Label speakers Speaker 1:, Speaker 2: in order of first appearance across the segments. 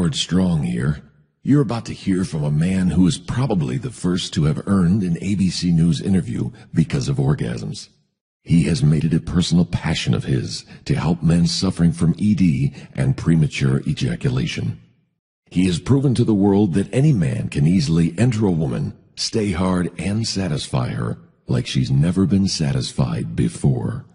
Speaker 1: Howard Strong here. You're about to hear from a man who is probably the first to have earned an ABC News interview because of orgasms. He has made it a personal passion of his to help men suffering from ED and premature ejaculation. He has proven to the world that any man can easily enter a woman, stay hard, and satisfy her like she's never been satisfied before.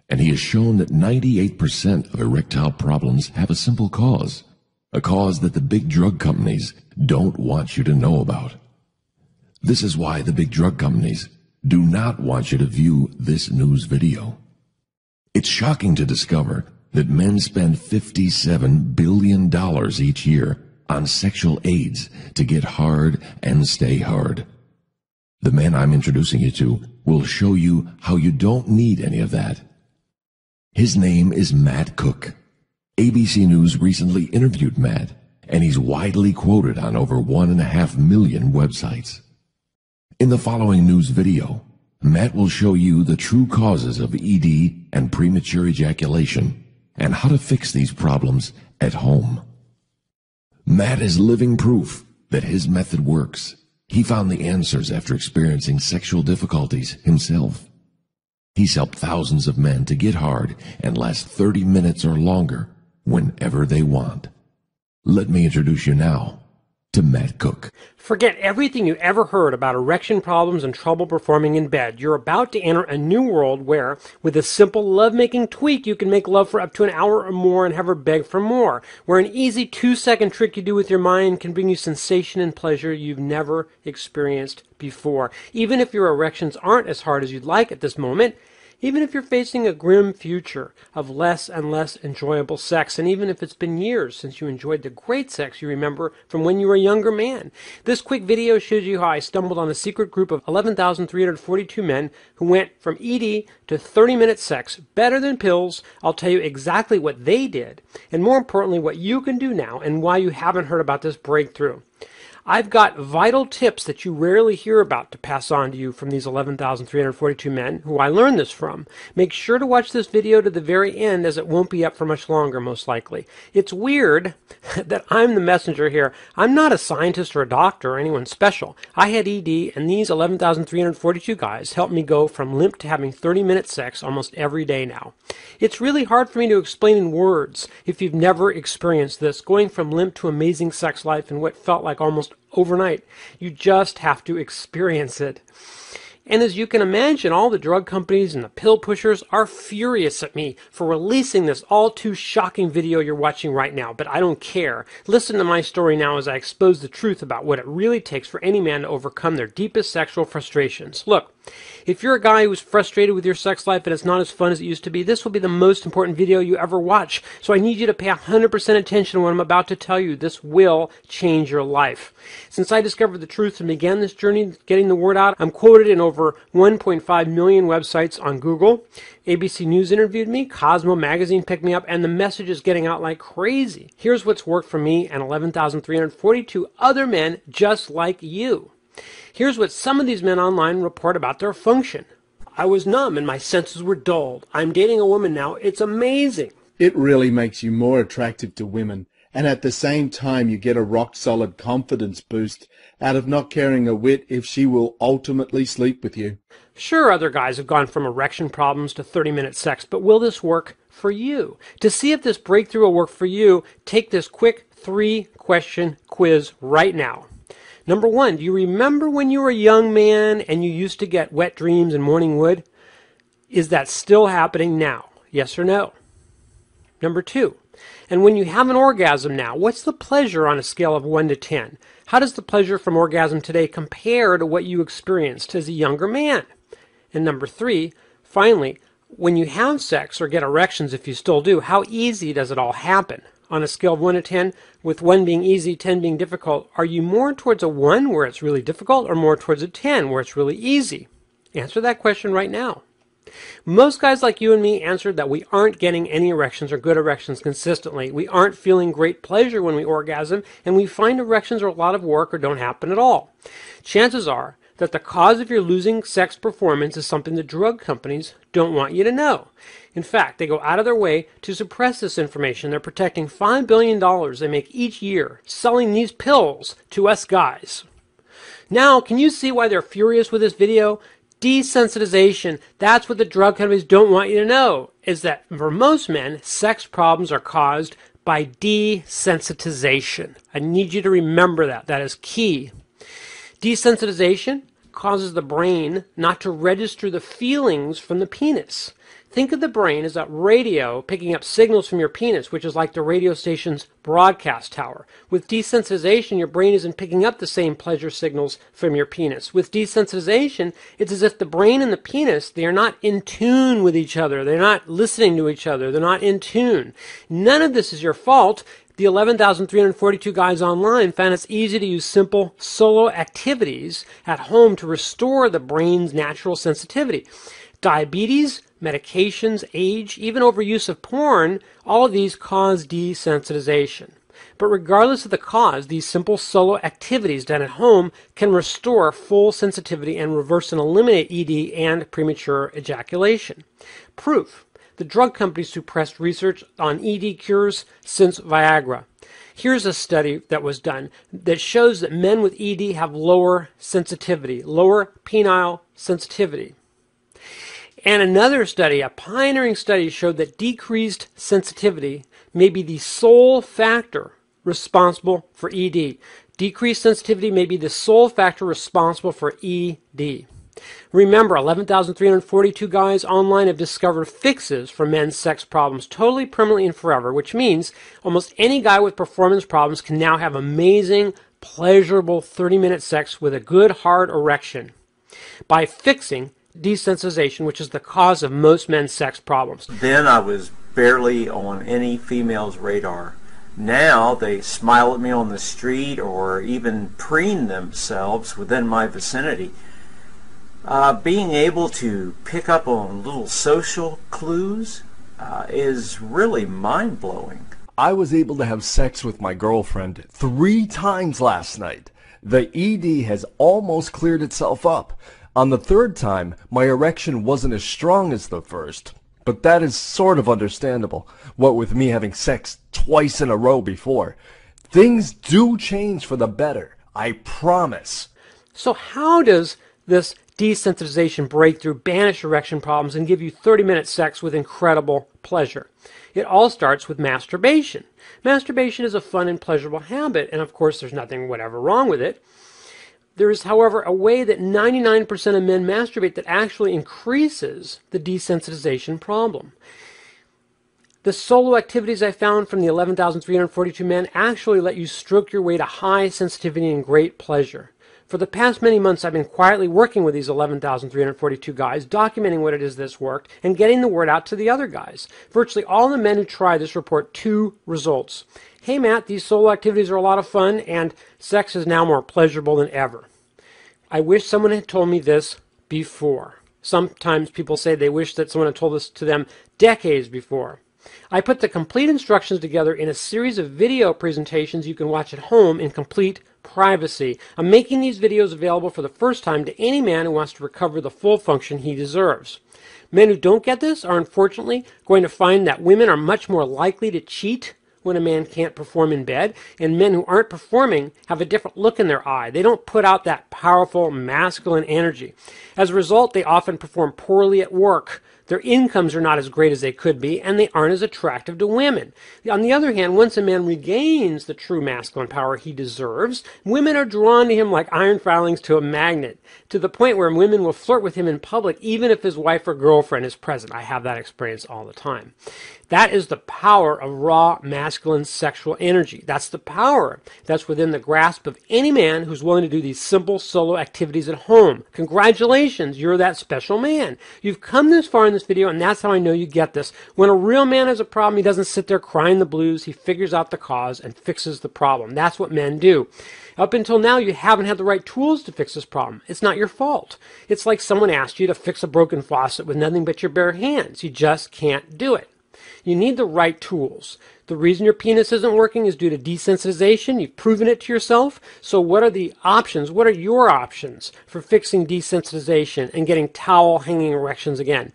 Speaker 1: And he has shown that 98% of erectile problems have a simple cause, a cause that the big drug companies don't want you to know about. This is why the big drug companies do not want you to view this news video. It's shocking to discover that men spend $57 billion each year on sexual aids to get hard and stay hard. The man I'm introducing you to will show you how you don't need any of that. His name is Matt Cook. ABC News recently interviewed Matt, and he's widely quoted on over 1.5 million websites. In the following news video, Matt will show you the true causes of ED and premature ejaculation and how to fix these problems at home. Matt is living proof that his method works. He found the answers after experiencing sexual difficulties himself. He's helped thousands of men to get hard and last 30 minutes or longer whenever they want. Let me introduce you now to Matt Cook.
Speaker 2: Forget everything you ever heard about erection problems and trouble performing in bed. You're about to enter a new world where, with a simple love-making tweak, you can make love for up to an hour or more and have her beg for more. Where an easy 2-second trick you do with your mind can bring you sensation and pleasure you've never experienced before. Even if your erections aren't as hard as you'd like at this moment, even if you're facing a grim future of less and less enjoyable sex, and even if it's been years since you enjoyed the great sex you remember from when you were a younger man. This quick video shows you how I stumbled on a secret group of 11,342 men who went from ED to 30-minute sex better than pills. I'll tell you exactly what they did, and more importantly, what you can do now and why you haven't heard about this breakthrough. I've got vital tips that you rarely hear about to pass on to you from these 11,342 men who I learned this from. Make sure to watch this video to the very end, as it won't be up for much longer, most likely. It's weird that I'm the messenger here. I'm not a scientist or a doctor or anyone special. I had ED, and these 11,342 guys helped me go from limp to having 30-minute sex almost every day now. It's really hard for me to explain in words if you've never experienced this, going from limp to amazing sex life in what felt like almost overnight. You just have to experience it. And as you can imagine, all the drug companies and the pill pushers are furious at me for releasing this all too shocking video you're watching right now, but I don't care. Listen to my story now as I expose the truth about what it really takes for any man to overcome their deepest sexual frustrations. Look, if you're a guy who's frustrated with your sex life and it's not as fun as it used to be, this will be the most important video you ever watch. So I need you to pay 100% attention to what I'm about to tell you. This will change your life. Since I discovered the truth and began this journey getting the word out, I'm quoted in over 1.5 million websites on Google. ABC News interviewed me, Cosmo magazine picked me up, and the message is getting out like crazy. Here's what's worked for me and 11,342 other men just like you. Here's what some of these men online report about their function. I was numb and my senses were dulled. I'm dating a woman now. It's amazing.
Speaker 3: It really makes you more attractive to women, and at the same time you get a rock-solid confidence boost out of not caring a whit if she will ultimately sleep with you.
Speaker 2: Sure, other guys have gone from erection problems to 30-minute sex, but will this work for you? To see if this breakthrough will work for you, take this quick 3-question quiz right now. Number 1, do you remember when you were a young man and you used to get wet dreams and morning wood? Is that still happening now? Yes or no? Number 2, and when you have an orgasm now, what's the pleasure on a scale of 1 to 10? How does the pleasure from orgasm today compare to what you experienced as a younger man? And number 3, finally, when you have sex or get erections, if you still do, how easy does it all happen? On a scale of 1 to 10, with 1 being easy, 10 being difficult, are you more towards a 1 where it's really difficult or more towards a 10 where it's really easy? Answer that question right now. Most guys like you and me answered that we aren't getting any erections or good erections consistently. We aren't feeling great pleasure when we orgasm, and we find erections are a lot of work or don't happen at all. Chances are that the cause of your losing sex performance is something the drug companies don't want you to know. In fact, they go out of their way to suppress this information. They're protecting $5 billion they make each year selling these pills to us guys. Now, can you see why they're furious with this video? Desensitization. That's what the drug companies don't want you to know, is that for most men, sex problems are caused by desensitization. I need you to remember that. That is key. Desensitization causes the brain not to register the feelings from the penis. Think of the brain as a radio picking up signals from your penis, which is like the radio station's broadcast tower. With desensitization, your brain isn't picking up the same pleasure signals from your penis. With desensitization, it's as if the brain and the penis, they are not in tune with each other. They're not listening to each other. They're not in tune. None of this is your fault. The 11,342 guys online found it's easy to use simple solo activities at home to restore the brain's natural sensitivity. Diabetes, medications, age, even overuse of porn, all of these cause desensitization. But regardless of the cause, these simple solo activities done at home can restore full sensitivity and reverse and eliminate ED and premature ejaculation. Proof. The drug companies suppressed research on ED cures since Viagra. Here's a study that was done that shows that men with ED have lower sensitivity, lower penile sensitivity. And another study, a pioneering study, showed that decreased sensitivity may be the sole factor responsible for ED. Decreased sensitivity may be the sole factor responsible for ED. Remember, 11,342 guys online have discovered fixes for men's sex problems totally, permanently, and forever, which means almost any guy with performance problems can now have amazing, pleasurable 30-minute sex with a good, hard erection by fixing desensitization, which is the cause of most men's sex problems.
Speaker 4: Then I was barely on any female's radar. Now they smile at me on the street or even preen themselves within my vicinity. Being able to pick up on little social clues is really mind-blowing.
Speaker 5: I was able to have sex with my girlfriend 3 times last night. The ED has almost cleared itself up. On the 3rd time, my erection wasn't as strong as the first, but that is sort of understandable, what with me having sex twice in a row before. Things do change for the better, I promise.
Speaker 2: So how does this desensitization breakthrough banish erection problems and give you 30-minute sex with incredible pleasure? It all starts with masturbation. Masturbation is a fun and pleasurable habit, and of course there's nothing whatever wrong with it. There is, however, a way that 99% of men masturbate that actually increases the desensitization problem. The solo activities I found from the 11,342 men actually let you stroke your way to high sensitivity and great pleasure. For the past many months, I've been quietly working with these 11,342 guys, documenting what it is that's worked, and getting the word out to the other guys. Virtually all the men who try this report 2 results. Hey Matt, these solo activities are a lot of fun, and sex is now more pleasurable than ever. I wish someone had told me this before. Sometimes people say they wish that someone had told this to them decades before. I put the complete instructions together in a series of video presentations you can watch at home in complete privacy. I'm making these videos available for the first time to any man who wants to recover the full function he deserves. Men who don't get this are unfortunately going to find that women are much more likely to cheat when a man can't perform in bed, and men who aren't performing have a different look in their eye. They don't put out that powerful masculine energy. As a result, they often perform poorly at work. Their incomes are not as great as they could be, and they aren't as attractive to women. On the other hand, once a man regains the true masculine power he deserves, women are drawn to him like iron filings to a magnet, to the point where women will flirt with him in public even if his wife or girlfriend is present. I have that experience all the time. That is the power of raw masculine sexual energy. That's the power that's within the grasp of any man who's willing to do these simple solo activities at home. Congratulations, you're that special man. You've come this far in this video, and that's how I know you get this. When a real man has a problem, he doesn't sit there crying the blues. He figures out the cause and fixes the problem. That's what men do. Up until now, you haven't had the right tools to fix this problem. It's not your fault. It's like someone asked you to fix a broken faucet with nothing but your bare hands. You just can't do it. You need the right tools. The reason your penis isn't working is due to desensitization. You've proven it to yourself. So what are the options? What are your options for fixing desensitization and getting towel hanging erections again?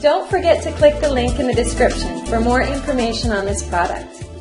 Speaker 6: Don't forget to click the link in the description for more information on this product.